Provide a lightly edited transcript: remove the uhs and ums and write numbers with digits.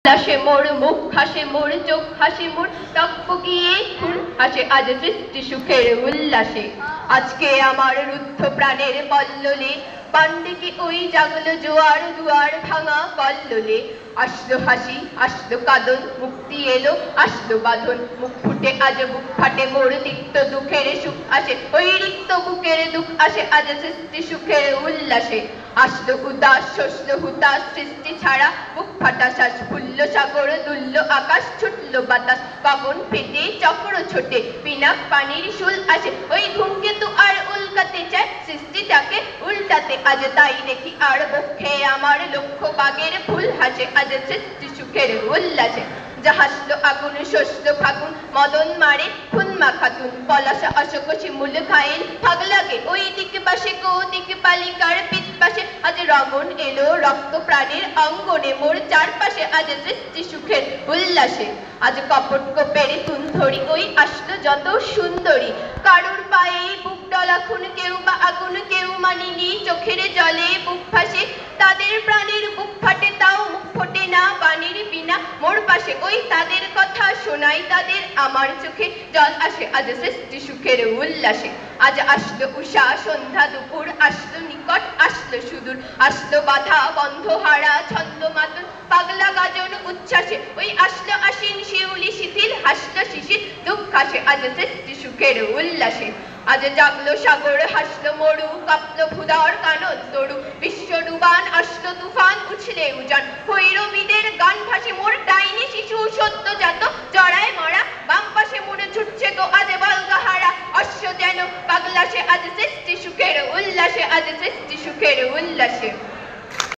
হাসে মোর মুখ হাসে মোর চোখ হাসে মোর টকপকিয়ে খুন হাসে আজ সৃষ্টি সুখের উল্লাসে। আজকে আমার রুদ্ধ প্রাণের পল্ললে পান্ডে ওই জাগলো জোয়ার দুয়ার ভাঙা কল্লোলে। আসলো হাসি আসলো কাঁদন মুক্তি এলো আসলো বাঁধন মুখ ফুটে আজ বুক ফাটে মোর তিক্ত দুঃখের সুখ আসে ওই রিক্ত বুকের দুঃখ আসে আজ সৃষ্টি সুখের উল্লাসে। আসলো উদাস শসলো হুতাশ সৃষ্টি ছাড়া বুক ফাটা শ্বাস ফুললো সাগর দুলল আকাশ ছুটলো বাতাস গগন ফেটে চক্র ছোটে পিনাক পানির শুল আসে ওই ধূমকেতু আর উল্কাতে চায় সৃষ্টিটাকে উল্টাতে আজ তাই দেখি আর বক্ষে আমার লক্ষ্য বাগের ফুল হাসে আজ সৃষ্টি সুখের উল্লাসে। যা হাসলো আগুন শসলো ফাগুন মদন মারে খুন মাখাতুন পলাশ অশোক শিমুল খাইল ভাগ লাগে ওই দিকে পাশে কো দিকে পালিকার পিত পাশে আজ রমন এলো রক্ত প্রাণের অঙ্গনে মোর চারপাশে আজ সৃষ্টি সুখের উল্লাসে। আজ কপট কোপের তুনধরি ওই আসলো যত সুন্দরী কারুর পায়ে বুক ডলা খুন কেউ বা আগুন কেউ মানিনি চোখের জলে বুক ফাঁসে তাদের প্রাণের বুক ফাটে তাও মুখ ফোটে না বাণীর বিনা মোর পাশে ওই তাদের কথা শোনাই তাদের আমার চোখে জল আসে আজ সৃষ্টি সুখের উল্লাসে। আজ আসলো উষা সন্ধ্যা দুপুর আসলো নিকট আসলো সুদূর আসলো বাধা বন্ধ হারা ছন্দ মাতুন পাগলা গাজন উচ্ছ্বাসে ওই আসলো আশ্বিন শিউলি শিথিল হাসলো শিশির দুঃখ আসে আজ সৃষ্টি সুখের উল্লাসে। আজ জাগলো সাগর হাসলো মরু কাঁপলো ভুদার কানন তরু বিশ্ব ডুবান আসলো তুফান